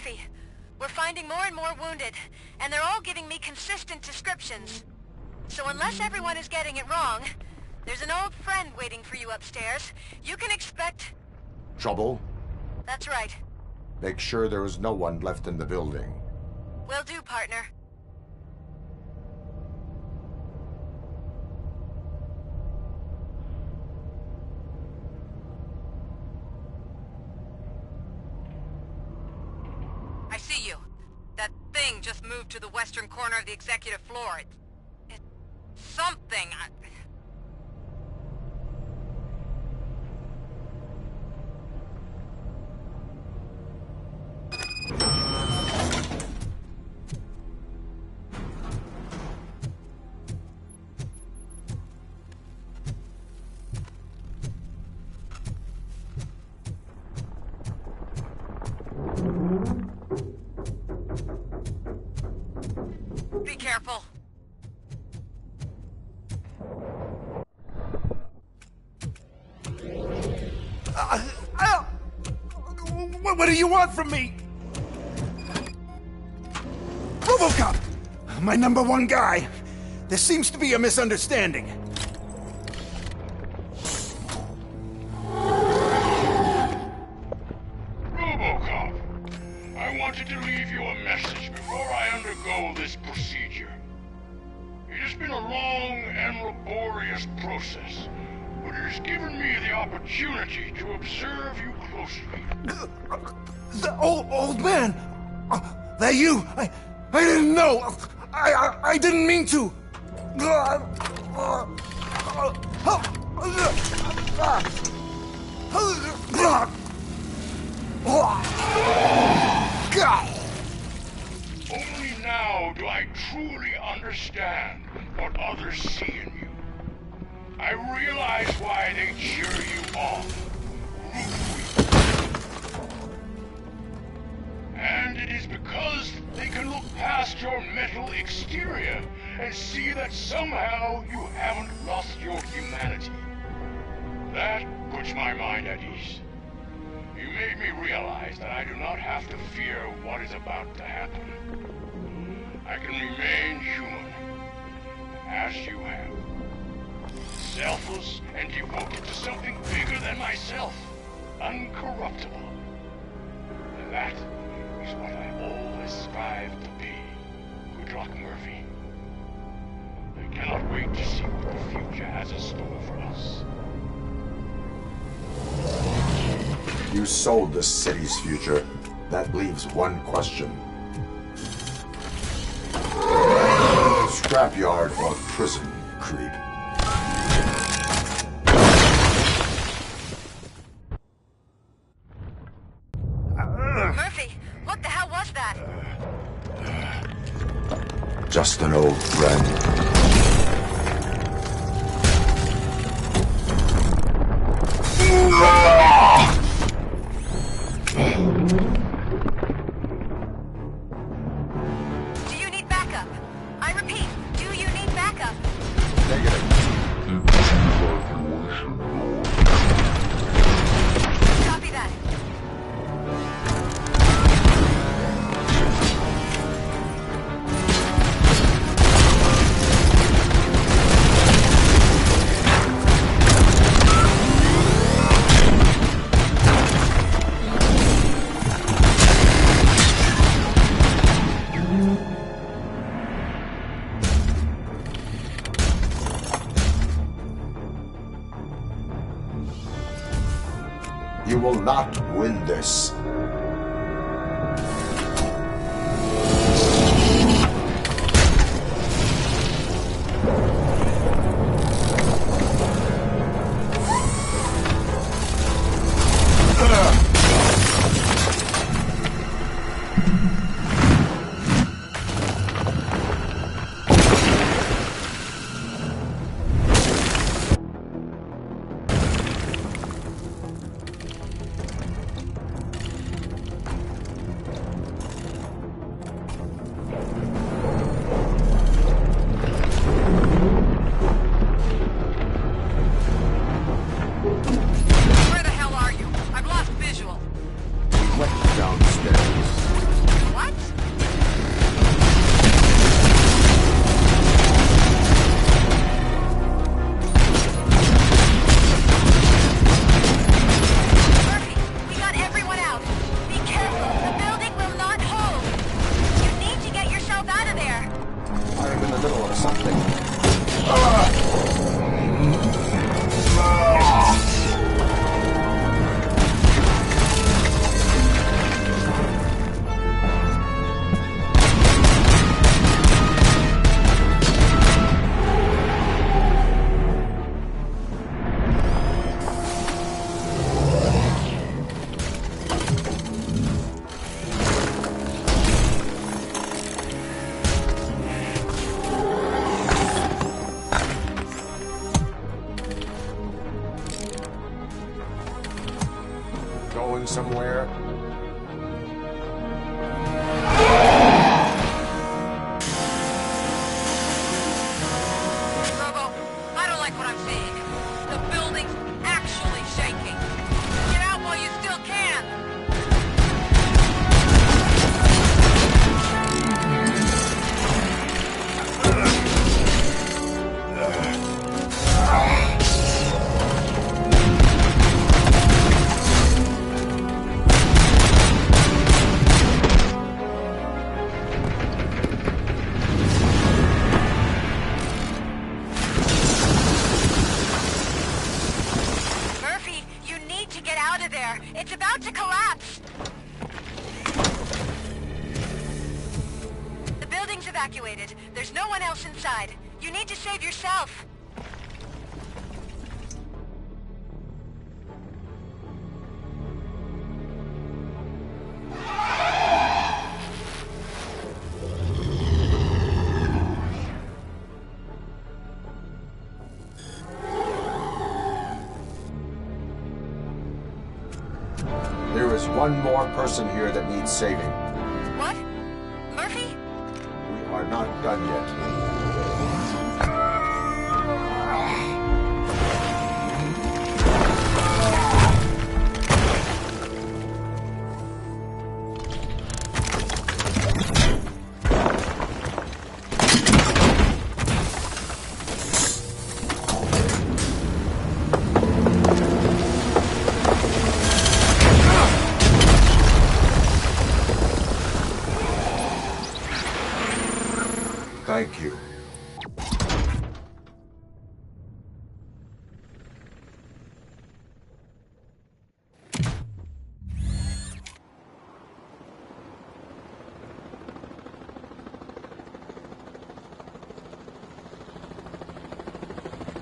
Murphy, we're finding more and more wounded, and they're all giving me consistent descriptions. So unless everyone is getting it wrong, there's an old friend waiting for you upstairs. You can expect... Trouble? That's right. Make sure there is no one left in the building. Will do, partner. I see you. That thing just moved to the western corner of the executive floor. It's something. Be careful. What do you want from me? Robocop! My #1 guy. There seems to be a misunderstanding. Robocop, I wanted to leave you a message before I undergo this procedure. It has been a long and laborious process, but it has given me the opportunity to observe you closely. The old man! That you? I didn't know! I didn't mean to! Only now do I truly understand what others see in you. I realize why they cheer you on, root for you. And it is because they can look past your mental exterior and see that somehow you haven't lost your humanity. That puts my mind at ease. You made me realize that I do not have to fear what is about to happen. I can remain human, as you have. Selfless and devoted to something bigger than myself. Uncorruptible. And that is what I always strive to be. Good luck, Murphy. I cannot wait to see what the future has in store for us. You sold the city's future. That leaves one question. Scrapyard or prison, creep? Murphy, what the hell was that? Just an old friend. Do you need backup? I repeat, do you need backup? Negative. Copy that. You will not win this. something. Going somewhere? Robo, I don't like what I'm seeing. The building's actually shaking. Get out while you still can! Murphy, you need to get out of there. It's about to collapse. The building's evacuated. There's no one else inside. You need to save yourself. There is one more person here that needs saving. What? Murphy? We are not done yet. Thank you.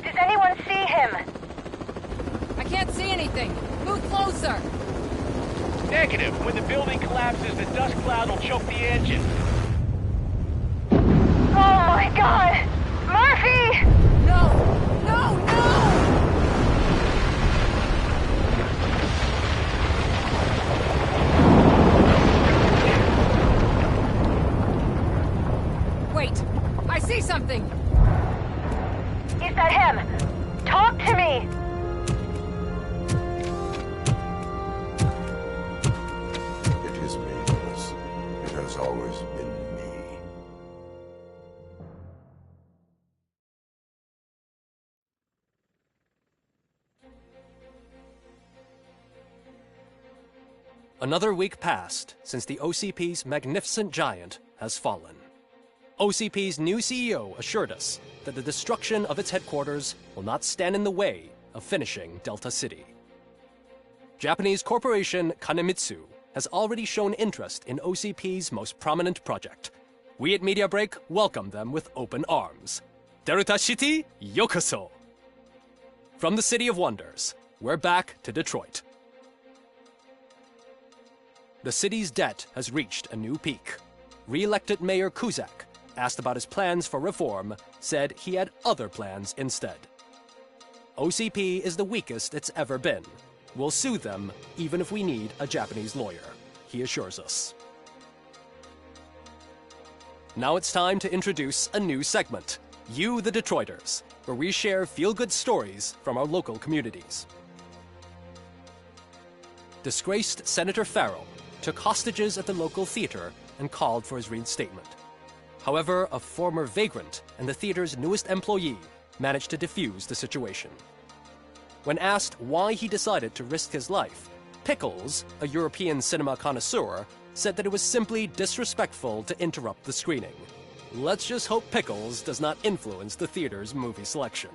Does anyone see him? I can't see anything. Move closer. Negative. When the building collapses, the dust cloud will choke the engine. Oh my god! Murphy! No! No! No! Wait! I see something! Is that him? Talk to me! It is me, Willis. It has always been me. Another week passed since the OCP's magnificent giant has fallen. OCP's new CEO assured us that the destruction of its headquarters will not stand in the way of finishing Delta City. Japanese corporation Kanemitsu has already shown interest in OCP's most prominent project. We at Media Break welcome them with open arms. Delta City, yokoso! From the City of Wonders, we're back to Detroit. The city's debt has reached a new peak. Re-elected Mayor Kuzak, asked about his plans for reform, said he had other plans instead. OCP is the weakest it's ever been. We'll sue them even if we need a Japanese lawyer, he assures us. Now it's time to introduce a new segment, You the Detroiters, where we share feel-good stories from our local communities. Disgraced Senator Farrell took hostages at the local theater and called for his reinstatement. However, a former vagrant and the theater's newest employee managed to defuse the situation. When asked why he decided to risk his life, Pickles, a European cinema connoisseur, said that it was simply disrespectful to interrupt the screening. Let's just hope Pickles does not influence the theater's movie selection.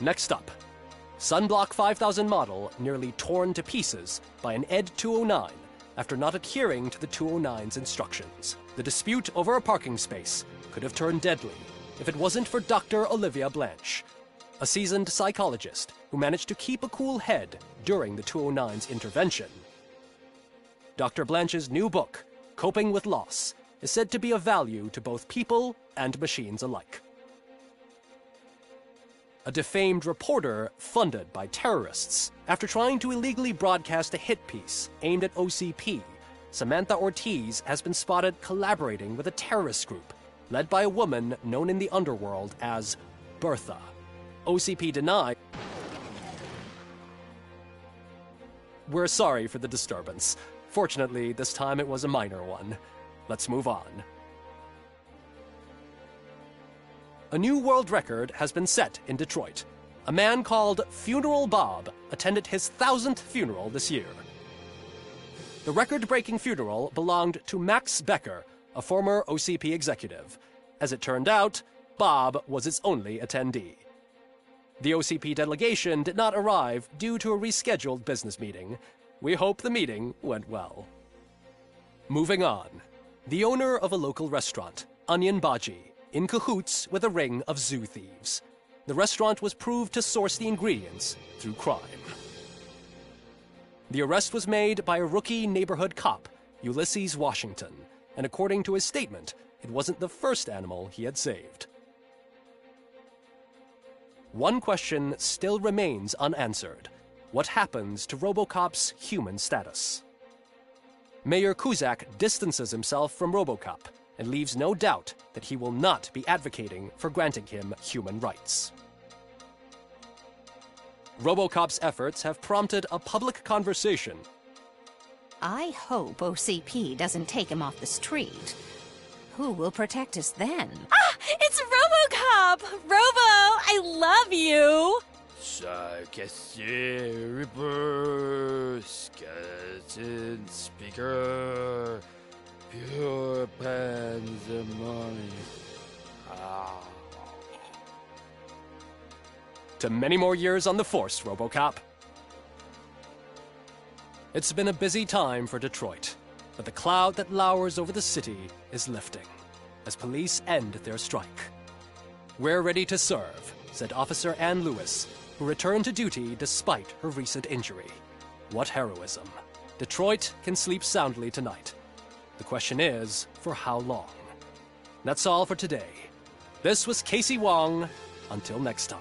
Next up, Sunblock 5000 model nearly torn to pieces by an ED 209 after not adhering to the 209's instructions. The dispute over a parking space could have turned deadly if it wasn't for Dr. Olivia Blanche, a seasoned psychologist who managed to keep a cool head during the 209's intervention. Dr. Blanche's new book, Coping with Loss, is said to be of value to both people and machines alike. A defamed reporter funded by terrorists. After trying to illegally broadcast a hit piece aimed at OCP, Samantha Ortiz has been spotted collaborating with a terrorist group led by a woman known in the underworld as Bertha. OCP denied. We're sorry for the disturbance. Fortunately, this time it was a minor one. Let's move on. A new world record has been set in Detroit. A man called Funeral Bob attended his 1000th funeral this year. The record-breaking funeral belonged to Max Becker, a former OCP executive. As it turned out, Bob was its only attendee. The OCP delegation did not arrive due to a rescheduled business meeting. We hope the meeting went well. Moving on. The owner of a local restaurant, Onion Baji, in cahoots with a ring of zoo thieves. The restaurant was proved to source the ingredients through crime. The arrest was made by a rookie neighborhood cop, Ulysses Washington, and according to his statement, it wasn't the first animal he had saved. One question still remains unanswered. What happens to Robocop's human status? Mayor Kuzak distances himself from Robocop and leaves no doubt that he will not be advocating for granting him human rights. Robocop's efforts have prompted a public conversation. I hope OCP doesn't take him off the street. Who will protect us then? Ah! It's Robocop! Robo, I love you! Reaper, skeleton speaker, pure pandemonium. To many more years on the force, Robocop. It's been a busy time for Detroit, but the cloud that lowers over the city is lifting as police end their strike. We're ready to serve, said Officer Ann Lewis, who returned to duty despite her recent injury. What heroism. Detroit can sleep soundly tonight. The question is, for how long? That's all for today. This was Casey Wong. Until next time.